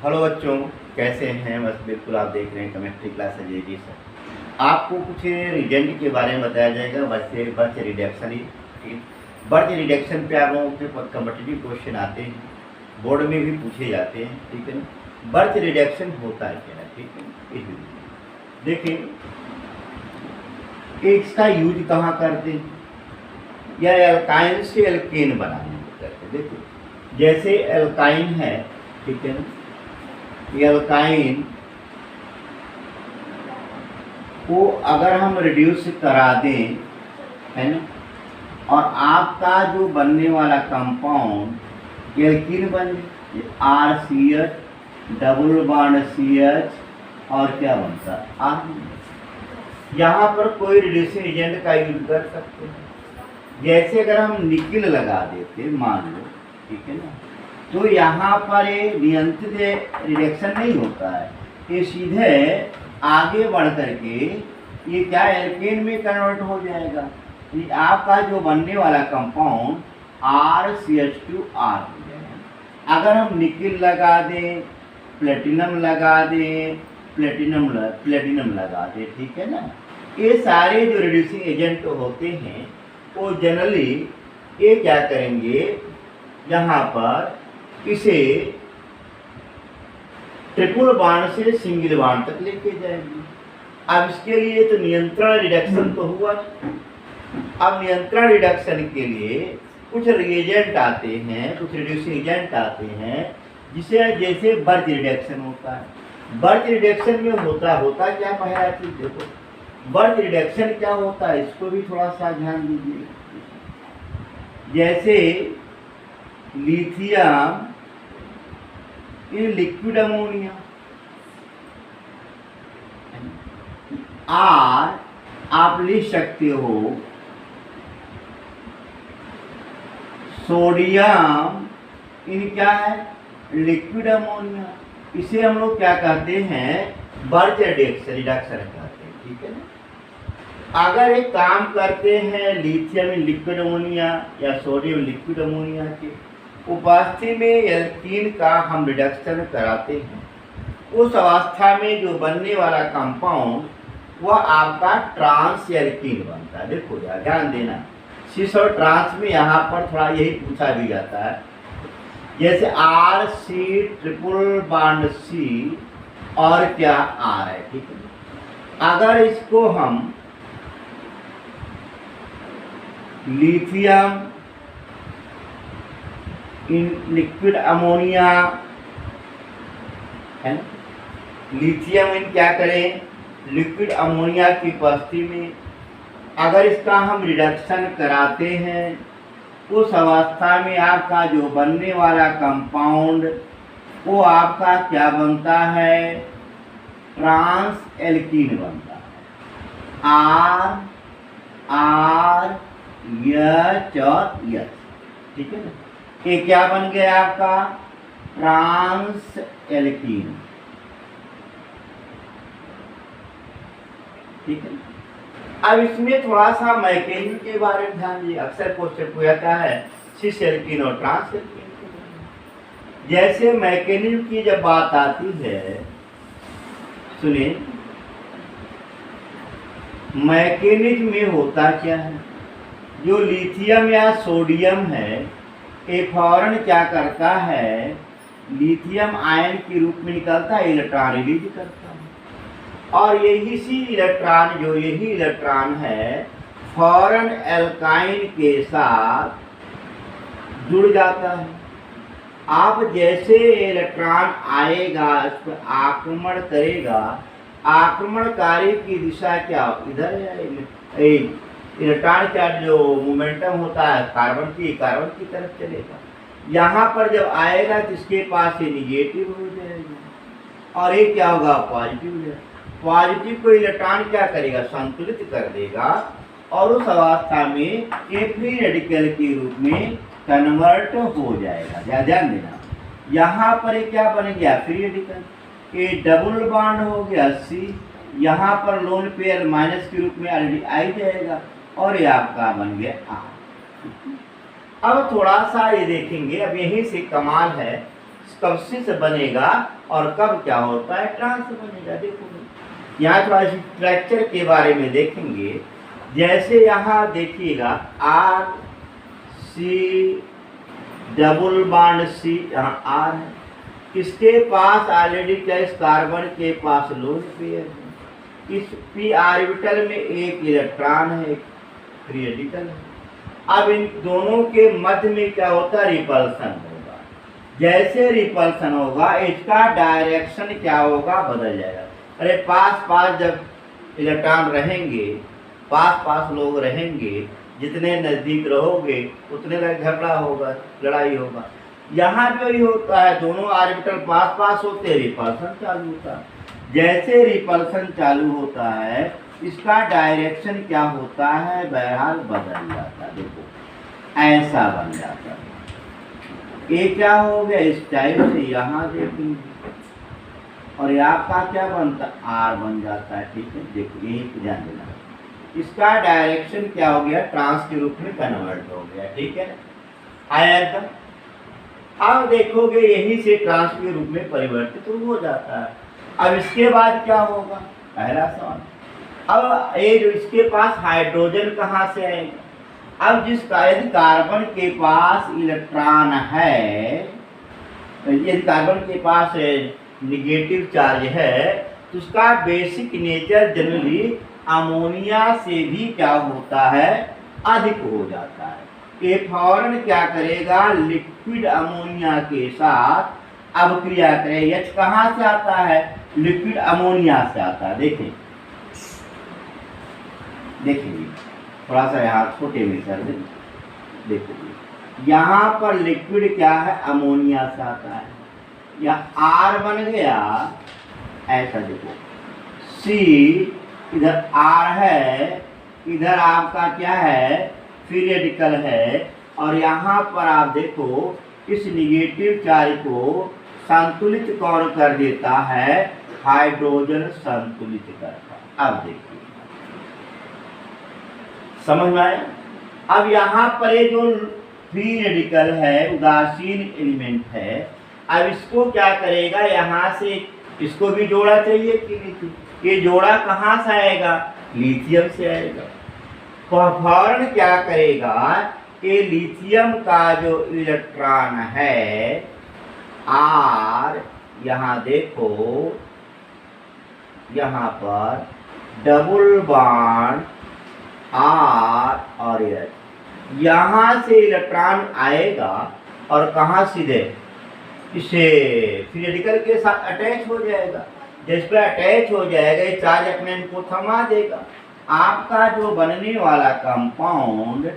Hello बच्चों, कैसे हैं? बस बिल्कुल आप देख रहे हैं chemistry class Ajay ji sir. आपको कुछ रिजेंट के बारे में बताया जाएगा। बर्थ रिडक्शन ही बर्थ रिडक्शन पे आप लोगों के कॉम्पिटिटिव क्वेश्चन आते हैं, बोर्ड में भी पूछे जाते हैं, ठीक है ना। बर्थ रिडक्शन होता है क्या, ठीक है। देखिए इसका यूज कहाँ करते हैं, या एल्काइन से एल्केन बनाने में करते हैं। देखो जैसे एल्काइन है, ठीक है ना, एल्काइन को अगर हम रिड्यूस करा दें, है ना, और आपका जो बनने वाला कंपाउंड एल्कीन बन जाए, RCH डबल बॉन्ड CH और क्या बनता है R। यहाँ पर कोई रिड्यूसिंग एजेंट का यूज कर सकते हैं। जैसे अगर हम निकिल लगा देते मान लो, ठीक है ना, तो यहाँ पर ये नियंत्रित रिडक्शन नहीं होता है, ये सीधे आगे बढ़ करके ये क्या एल्केन में कन्वर्ट हो जाएगा। ये आपका जो बनने वाला कंपाउंड RCH2R हो जाएगा। अगर हम निकिल लगा दें, प्लेटिनम लगा दें, प्लेटिनम लगा दें, ठीक है ना, ये सारे जो रिड्यूसिंग एजेंट होते हैं वो जनरली ये क्या करेंगे, यहाँ पर इसे ट्रिपल बॉन्ड से सिंगल बॉन्ड तक लेके जाएंगे। अब इसके लिए तो नियंत्रण रिडक्शन तो हुआ। अब नियंत्रण रिडक्शन के लिए कुछ रिएजेंट आते हैं, कुछ रिड्यूसिंग एजेंट आते हैं, जिसे जैसे बर्थ रिडक्शन होता है। बर्थ रिडक्शन में होता क्या पहला चीज देखो, बर्थ रिडक्शन क्या होता है इसको भी थोड़ा सा ध्यान दीजिए। जैसे lithium in liquid ammonia, R आप लिख सकते हो सोडियम इन क्या है, लिक्विड अमोनिया। इसे हम लोग क्या कहते हैं, बर्थ रिडक्शन कहते हैं, ठीक है ना। अगर एक काम करते हैं लिथियम इन लिक्विड अमोनिया या सोडियम लिक्विड अमोनिया के उपस्थिति में एल्कीन का हम रिडक्शन कराते हैं, उस अवस्था में जो बनने वाला कंपाउंड वह आपका ट्रांस एल्कीन बनता है। देखो यार ध्यान देना, सिस और ट्रांस में यहाँ पर थोड़ा यही पूछा भी जाता है। जैसे RC ट्रिपल बॉन्ड C और क्या R है, ठीक है। अगर इसको हम लिथियम इन लिक्विड अमोनिया, है ना, लिथियम इन क्या करें, लिक्विड अमोनिया की उपस्थिति में अगर इसका हम रिडक्शन कराते हैं, उस अवस्था में आपका जो बनने वाला कंपाउंड वो आपका क्या बनता है, ट्रांस एल्कीन बनता है, R H और H, ठीक है ना। ये क्या बन गया आपका, ट्रांस एल्कीन, ठीक है। अब इसमें थोड़ा सा मैकेनिज्म के बारे में ध्यान दीजिए। अक्सर क्वेश्चन पूछा जाता है सिस एल्कीन और ट्रांस एल्कीन। जैसे मैकेनिज्म की जब बात आती है, सुनिए, मैकेनिज्म में होता क्या है, जो लिथियम या सोडियम है ये फौरन क्या करता है, लिथियम आयन के रूप में निकलता है, इलेक्ट्रॉन रिलीज करता है, और यही इलेक्ट्रॉन है फौरन एल्काइन के साथ जुड़ जाता है। आप जैसे इलेक्ट्रॉन आएगा इस पर आक्रमण करेगा, आक्रमणकारी की दिशा क्या इधर है, इलेक्ट्रॉन का जो मोमेंटम होता है कार्बन की तरफ चलेगा। यहाँ पर जब आएगा तो इसके पास ये निगेटिव हो जाएगा और ये क्या होगा, पॉजिटिव हो जाएगा। पॉजिटिव को इलेक्ट्रॉन क्या करेगा, संतुलित कर देगा और उस अवस्था में ये फ्री रेडिकल के रूप में कन्वर्ट हो जाएगा। ध्यान देना, यहाँ पर ये क्या बन गया, फ्री रेडिकल, ये डबल बॉन्ड हो गया C, यहाँ पर लोन पेयर माइनस के रूप में ऑलरेडी आई जाएगा और ये आपका बन गया R। अब थोड़ा सा ये देखेंगे, अब यहीं से कमाल है, कब से बनेगा और कब क्या होता है ट्रांस बनेगा। देखो यहाँ थोड़ा स्ट्रक्चर के बारे में देखेंगे। जैसे यहाँ देखिएगा R C double bond C, यहाँ आर है, किसके पास ऑलरेडी क्या इस कार्बन के पास लोन पेयर है, इस पी ऑर्बिटल में एक इलेक्ट्रॉन है, एक फ्री रेडिकल है। अब इन दोनों के मध्य में क्या होता है रिपल्सन होगा। जैसे रिपल्सन होगा इसका डायरेक्शन क्या होगा बदल जाएगा। अरे पास पास जब इलेक्ट्रॉन रहेंगे, पास पास लोग रहेंगे, जितने नज़दीक रहोगे उतने झगड़ा होगा, लड़ाई होगा। यहाँ जो ही होता है दोनों ऑर्बिटल पास पास होते रिपल्सन चालू होता है। जैसे रिपल्सन चालू होता है इसका डायरेक्शन क्या होता है बहरहाल बदल जाता है। देखो ऐसा बन जाता है। ये क्या हो गया इस टाइप से यहाँ देखेंगे और यहाँ का क्या बनता आर बन जाता है। ठीक है, देखो यही ध्यान देना। इसका डायरेक्शन क्या हो गया ट्रांस के रूप में कन्वर्ट हो गया। ठीक है आया एकदम। अब देखोगे यही से ट्रांस के रूप में परिवर्तित तो हो जाता है। अब इसके बाद क्या होगा पहला सवाल। अब ये जो इसके पास हाइड्रोजन कहाँ से आएगा। अब जिस कार्बन के पास इलेक्ट्रॉन है, यदि कार्बन के पास निगेटिव चार्ज है तो उसका बेसिक नेचर जनरली अमोनिया से भी क्या होता है अधिक हो जाता है। ये फौरन क्या करेगा लिक्विड अमोनिया के साथ अब क्रिया करे। एच कहाँ से आता है लिक्विड अमोनिया से आता है। देखें देखिए थोड़ा सा यहाँ छोटे में कर दें। देखिए यहाँ पर लिक्विड क्या है अमोनिया से आता है। यहाँ आर बन गया ऐसा। देखो सी इधर आर है, इधर आपका क्या है फ्री रेडिकल है और यहाँ पर आप देखो इस निगेटिव चार्ज को संतुलित कौन कर देता है हाइड्रोजन संतुलित करता। अब देखिए समझ में आया। अब यहाँ पर ये जो फ्री रेडिकल है उदासीन एलिमेंट है, अब इसको क्या करेगा यहाँ से इसको भी जोड़ा चाहिए कि नहीं। ये जोड़ा कहाँ से आएगा लिथियम से आएगा। फौरन क्या करेगा कि लिथियम का जो इलेक्ट्रॉन है आर, यहाँ देखो यहाँ पर डबल बॉन्ड आर और एच, यहाँ से इलेक्ट्रॉन आएगा और कहाँ सीधे इसे फ्री रेडिकल के साथ अटैच हो जाएगा। जिस पर अटैच हो जाएगा ये चार्ज अपने इनको थमा देगा। आपका जो बनने वाला कंपाउंड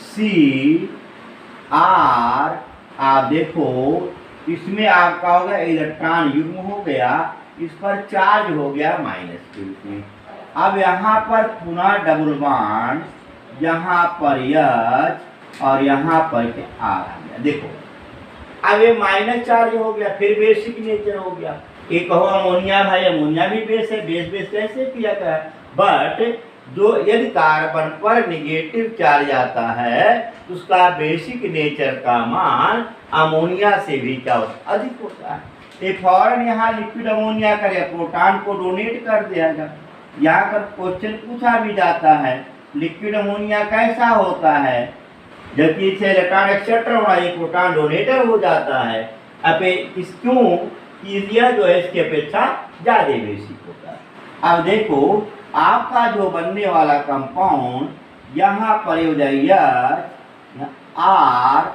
सी आर आप देखो इसमें आपका होगा इलेक्ट्रॉन युग्म हो गया, इस पर चार्ज हो गया माइनस के रूप में। अब यहाँ पर पुनः डबल बॉन्ड यहाँ पर एच और यहाँ पर आर आ गया। देखो अब ये माइनस चार्ज हो गया, फिर बेसिक नेचर हो गया। ये कहो अमोनिया भाई अमोनिया भी बेस है, बेस बेस कैसे किया गया है। बट जो यदि कार्बन पर निगेटिव चार्ज आता है तो उसका बेसिक नेचर का मान अमोनिया से भी क्या होता है अधिक होता है। ये फौरन यहाँ लिक्विड अमोनिया करेगा प्रोटॉन को डोनेट कर देगा। यहाँ पर क्वेश्चन पूछा भी जाता है लिक्विड अमोनिया कैसा होता है, जबकि इसे इलेक्ट्रॉन एक्सेप्टर होना ये प्रोटॉन डोनेटर हो जाता है। अब इस क्यों यह जो है इसकी अपेक्षा ज़्यादा बेसिक होता है। अब देखो आपका जो बनने वाला कंपाउंड यहाँ पर हो जाएगा आर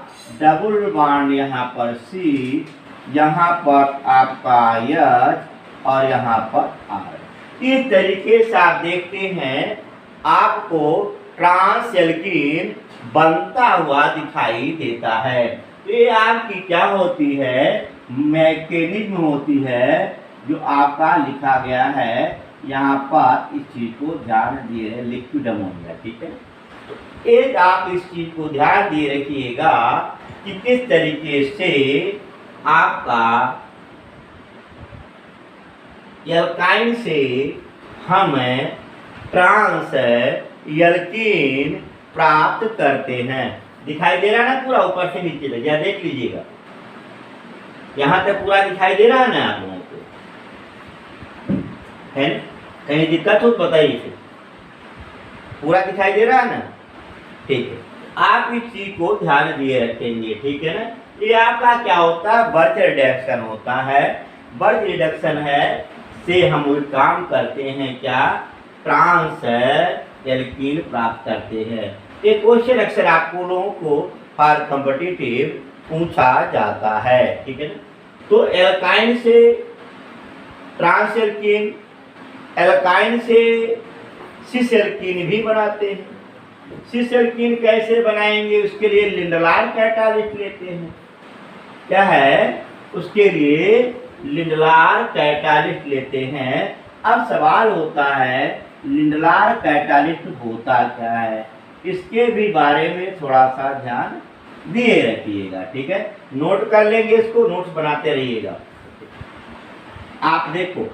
डबल बॉन्ड यहाँ पर सी, यहाँ पर आपका एच और यहाँ पर आर। इस तरीके से आप देखते हैं आपको ट्रांस एल्कीन बनता हुआ दिखाई देता है। ये आपकी क्या होती है मैकेनिज्म होती है जो आपका लिखा गया है यहाँ पर। इस चीज को ध्यान दिए लिक्विड अमोनिया। ठीक है एक आप इस चीज को ध्यान दिए रखिएगा कि किस तरीके से आपका एल्काइन से हम ट्रांस एल्कीन प्राप्त करते हैं। दिखाई दे रहा है ना पूरा ऊपर से नीचे तक, या देख लीजिएगा। यहाँ तक पूरा दिखाई दे रहा है ना आप लोगों को, है ना? कहीं दिक्कत हो तो बताइए फिर। पूरा दिखाई दे रहा है ना? ठीक है, आप इस चीज को ध्यान दिए रखेंगे, ठीक है ना? ये आपका क्या होता है, बर्थ रिडक्शन होता है। बर्थ रिडक्शन है से हम वो काम करते हैं क्या, ट्रांस एल्कीन प्राप्त करते हैं। एक क्वेश्चन अक्सर आपको लोगों को फॉर कॉम्पिटिटिव पूछा जाता है, ठीक है ना? तो एल्काइन से ट्रांस एल्कीन, एल्काइन से सिस एल्कीन भी बनाते हैं। सिस एल्कीन कैसे बनाएंगे, उसके लिए लिंडलार कैटालिस्ट लेते हैं। क्या है, उसके लिए लिंडलार कैटालिस्ट लेते हैं। अब सवाल होता है लिंडलार कैटालिस्ट होता क्या है, इसके भी बारे में थोड़ा सा ध्यान दिए रखिएगा, ठीक है? नोट कर लेंगे इसको, नोट्स बनाते रहिएगा। आप देखो,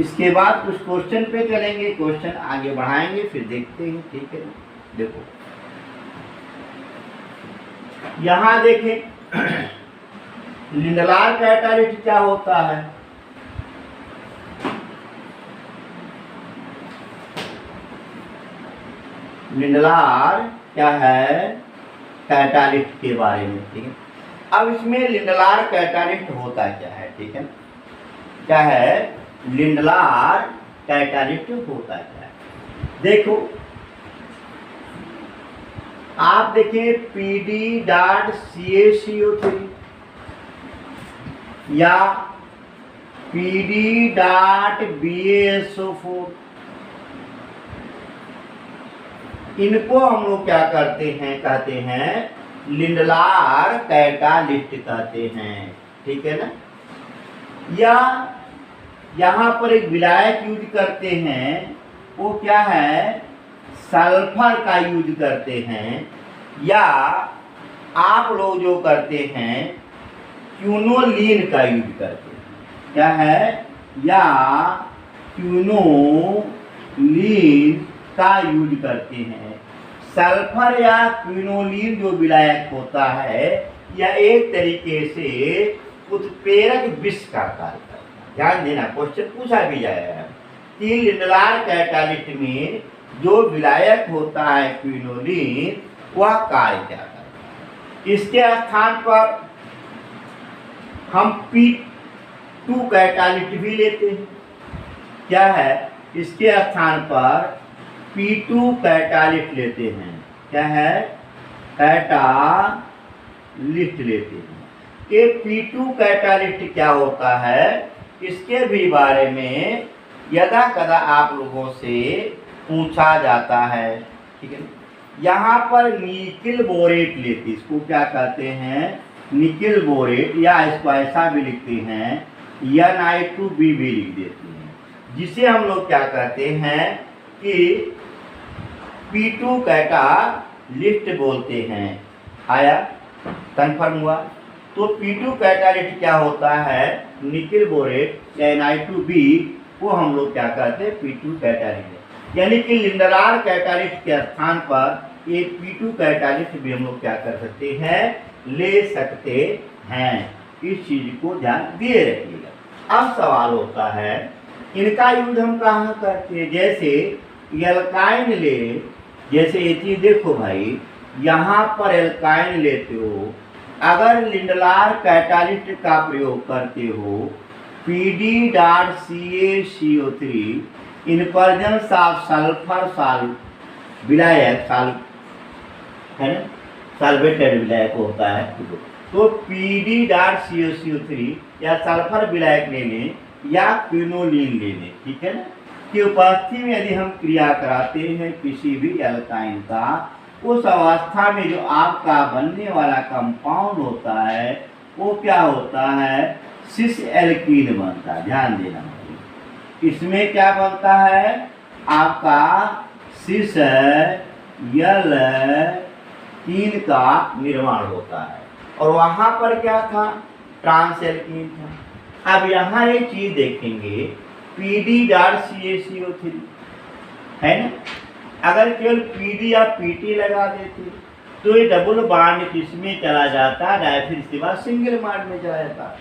इसके बाद कुछ क्वेश्चन पे चलेंगे, क्वेश्चन आगे बढ़ाएंगे, फिर देखते हैं, ठीक है? देखो यहां देखें लिंडलार कैटालिस्ट क्या होता है। लिंडलार क्या है, कैटालिस्ट के बारे में, ठीक है? अब इसमें लिंडलार कैटालिस्ट होता क्या है, ठीक है? क्या है, लिंडलार कैटालिस्ट होता क्या है? देखो आप देखिए PD.CaCO3 या PD.BaSO4, इनको हम लोग क्या करते हैं, कहते हैं लिंडलार कैटालिस्ट कहते हैं, ठीक है ना? या यहाँ पर एक विलायक यूज करते हैं, वो क्या है, सल्फर का यूज करते हैं। या आप लोग जो करते हैं क्यूनोलीन का यूज करते हैं। क्या है, या क्यूनोलीन का यूज करते हैं। सल्फर या क्विनोलीन जो विलायक होता है, यह एक तरीके से उत्प्रेरक विष का कार्य करता है। ध्यान देना, क्वेश्चन पूछा भी जाएगा कि लिंडलार कैटालिस्ट में जो विलायक होता है क्विनोलीन, वह कार्य क्या करता है। इसके स्थान पर हम P2 कैटालिस्ट भी लेते हैं। क्या है, इसके स्थान पर P2 कैटालिस्ट लेते हैं। क्या है, कैटालिस्ट लेते हैं। ये P2 कैटालिस्ट क्या होता है, इसके भी बारे में यदा कदा आप लोगों से पूछा जाता है, ठीक है? यहाँ पर निकिल बोरेट लेते, इसको क्या कहते हैं, निकिल बोरेट, या इसको ऐसा भी लिखते हैं Ni2B भी लिख देते हैं, जिसे हम लोग क्या कहते हैं कि P2 कैटालिस्ट बोलते हैं। आया, कंफर्म हुआ? तो P2 कैटालिस्ट क्या होता है, निकिल बोरेट या Ni2B, वो हम लोग क्या कहते हैं, P2 कैटालिस्ट। यानी कि लिंडलार कैटालिस्ट के स्थान पर एक P2 कैटालिस्ट भी हम लोग क्या कर सकते हैं, ले सकते हैं। इस चीज को ध्यान दिए रखिएगा। अब सवाल होता है इनका यूज हम कहाँ करते हैं। जैसे एल्काइन ले, जैसे ये चीज देखो भाई, यहाँ पर एल्काइन लेते हो, अगर लिंडलार कैटालिस्ट का प्रयोग करते हो PD.CaCO3 in presence of sulphur साल विलायक, साल है ना, सल्फेटेड विलायक होता है, तो PD.CaCO3 या सल्फर विलायक लेने या क्विनोलीन लेने, ठीक है ना, की उपस्थिति में यदि हम क्रिया कराते हैं किसी भी एल्काइन का, उस अवस्था में जो आपका बनने वाला कंपाउंड होता है वो क्या होता है, सिस एल्कीन बनता है। ध्यान देना, इसमें क्या बनता है आपका सिस एल्कीन का निर्माण होता है, और वहाँ पर क्या था, ट्रांस एल्कीन था। अब यहाँ ये चीज देखेंगे PD.CaCO3 है ना, अगर केवल PD या PT लगा देते तो ये डबल बॉन्ड किसमें चला जाता है, फिर इसके बाद सिंगल बॉन्ड में चला जाता है।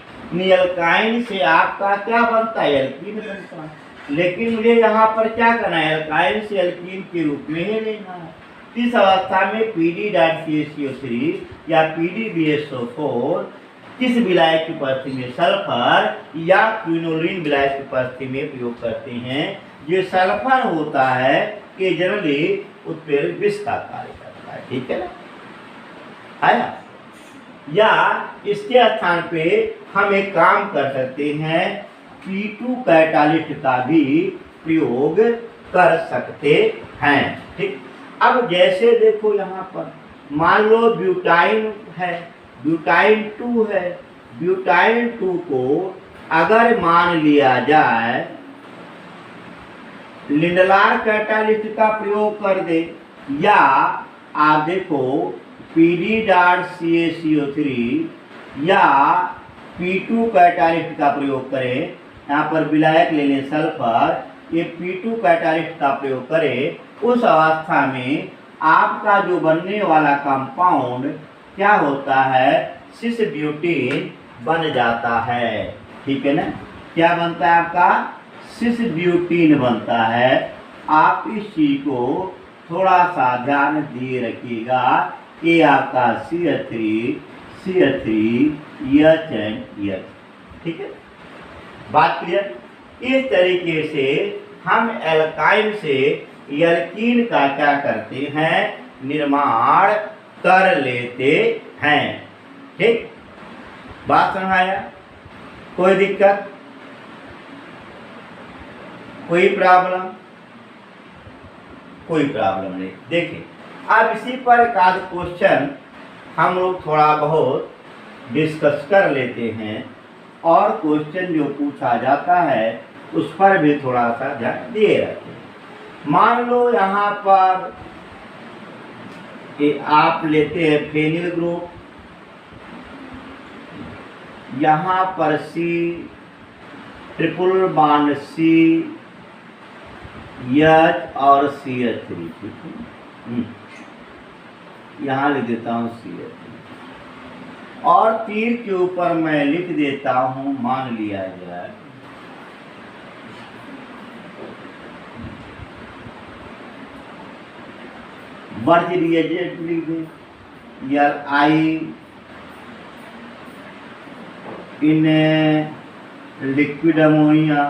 एल्काइन से आपका क्या बनता है, एल्कीन बनता है। लेकिन मुझे यहाँ पर क्या करना है, एल्काइन से एल्कीन के रूप में ही लेना है। इस अवस्था में PD.CaCO3 या PDBSO4 किस विलायक की उपस्थिति में, सल्फर या क्विनोलिन विलायक की उपस्थिति में प्रयोग करते हैं। जो सल्फर होता है ये जनरली उत्प्रेरक विष का कार्य करता है, ठीक है ना, आया। या इसके स्थान पे हम एक काम कर सकते हैं, P2 कैटालिस्ट का भी प्रयोग कर सकते हैं, ठीक। अब जैसे देखो यहाँ पर मान लो ब्यूटाइन है, ब्यूटाइन 2 है, ब्यूटाइन 2 को अगर मान लिया जाए लिंडलार कैटालिस्ट का प्रयोग कर दे, या आप देखो PD.CaCO3 या P2 कैटालिस्ट का प्रयोग करें, यहाँ पर विलायक ले लें सल्फर, ये P2 कैटालिस्ट का प्रयोग करें, उस अवस्था में आपका जो बनने वाला कंपाउंड क्या होता है, सिस ब्यूटीन बन जाता है, ठीक है ना। क्या बनता है आपका, सिस ब्यूटीन बनता है। आप इस चीज को थोड़ा सा ध्यान दिए रखिएगा, ये आपका CH3 ठीक है, बात क्लियर। इस तरीके से हम एल्काइन से एल्कीन का क्या करते हैं, निर्माण कर लेते हैं, ठीक। बात समझ आया, कोई दिक्कत, कोई प्रॉब्लम, कोई प्रॉब्लम नहीं। देखिए अब इसी पर एक आध क्वेश्चन हम लोग थोड़ा बहुत डिस्कस कर लेते हैं, और क्वेश्चन जो पूछा जाता है उस पर भी थोड़ा सा ध्यान दिए रखें। मान लो यहाँ पर आप लेते हैं फेनिल ग्रुप, यहाँ पर C triple bond C H और CH3, ठीक है, यहाँ लिख देता हूँ CH3, और तीर के ऊपर मैं लिख देता हूँ, मान लिया जाए वर्ज रिएजेंट लिख दें, या आई इन लिक्विड अमोनिया,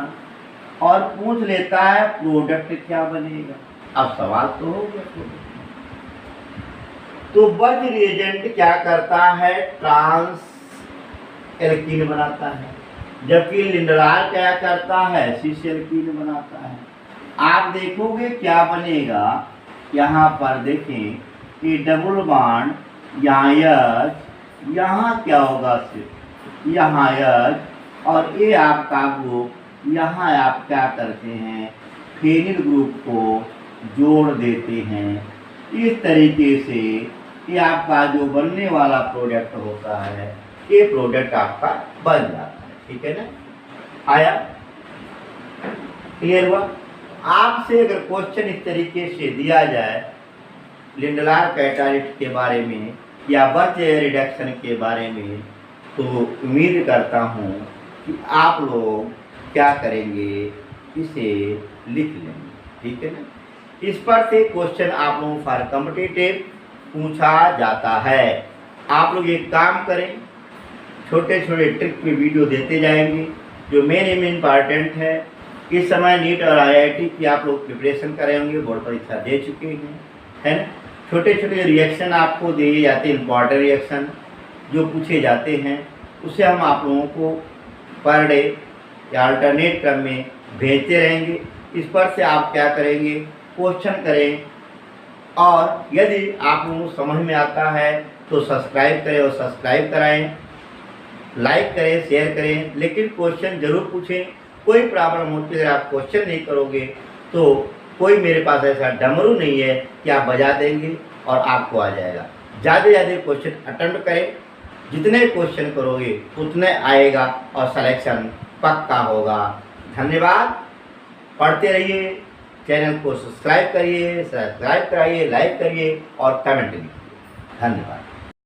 और पूछ लेता है प्रोडक्ट क्या बनेगा। अब सवाल तो हो गया, तो वर्ज रिएजेंट क्या करता है, ट्रांस एल्कीन बनाता है, जबकि लिंडलार क्या करता है, सिस एल्कीन बनाता है। आप देखोगे क्या बनेगा, यहाँ पर देखें कि डबल बॉन्ड यहाँ H, यहाँ क्या होगा, सिर्फ यहाँ H, और ये आपका ग्रुप यहाँ आप क्या करते हैं, फेनिल ग्रुप को जोड़ देते हैं। इस तरीके से ये आपका जो बनने वाला प्रोडक्ट होता है, ये प्रोडक्ट आपका बन जाता है, ठीक है ना, आया, क्लियर हुआ। आपसे अगर क्वेश्चन इस तरीके से दिया जाए लिंडलार कैटालिस्ट के बारे में या वर्ज रिडक्शन के बारे में, तो उम्मीद करता हूँ कि आप लोग क्या करेंगे, इसे लिख लेंगे, ठीक है ना। इस पर से क्वेश्चन आप लोगों फॉर कॉम्पिटिटिव पूछा जाता है। आप लोग एक काम करें, छोटे छोटे ट्रिक में वीडियो देते जाएंगे, जो मेन इम्पॉर्टेंट है। इस समय नीट और IIT की आप लोग प्रिपरेशन कर रहे होंगे, बोर्ड परीक्षा दे चुके हैं, है ना। छोटे छोटे रिएक्शन आपको दिए जाते हैं, इंपॉर्टेंट रिएक्शन जो पूछे जाते हैं, उसे हम आप लोगों को पर डे या अल्टरनेट क्रम में भेजते रहेंगे। इस पर से आप क्या करेंगे, क्वेश्चन करें, और यदि आप लोगों को समझ में आता है तो सब्सक्राइब करें और सब्सक्राइब कराएं, लाइक करें, शेयर करें, लेकिन क्वेश्चन जरूर पूछें। कोई प्रॉब्लम होती है, अगर आप क्वेश्चन नहीं करोगे तो कोई मेरे पास ऐसा डमरू नहीं है कि आप बजा देंगे और आपको आ जाएगा। ज़्यादा से ज़्यादा क्वेश्चन अटेम्प्ट करें, जितने क्वेश्चन करोगे उतने आएगा और सिलेक्शन पक्का होगा। धन्यवाद, पढ़ते रहिए, चैनल को सब्सक्राइब करिए, सब्सक्राइब कराइए, लाइक करिए और कमेंट कीजिए। धन्यवाद।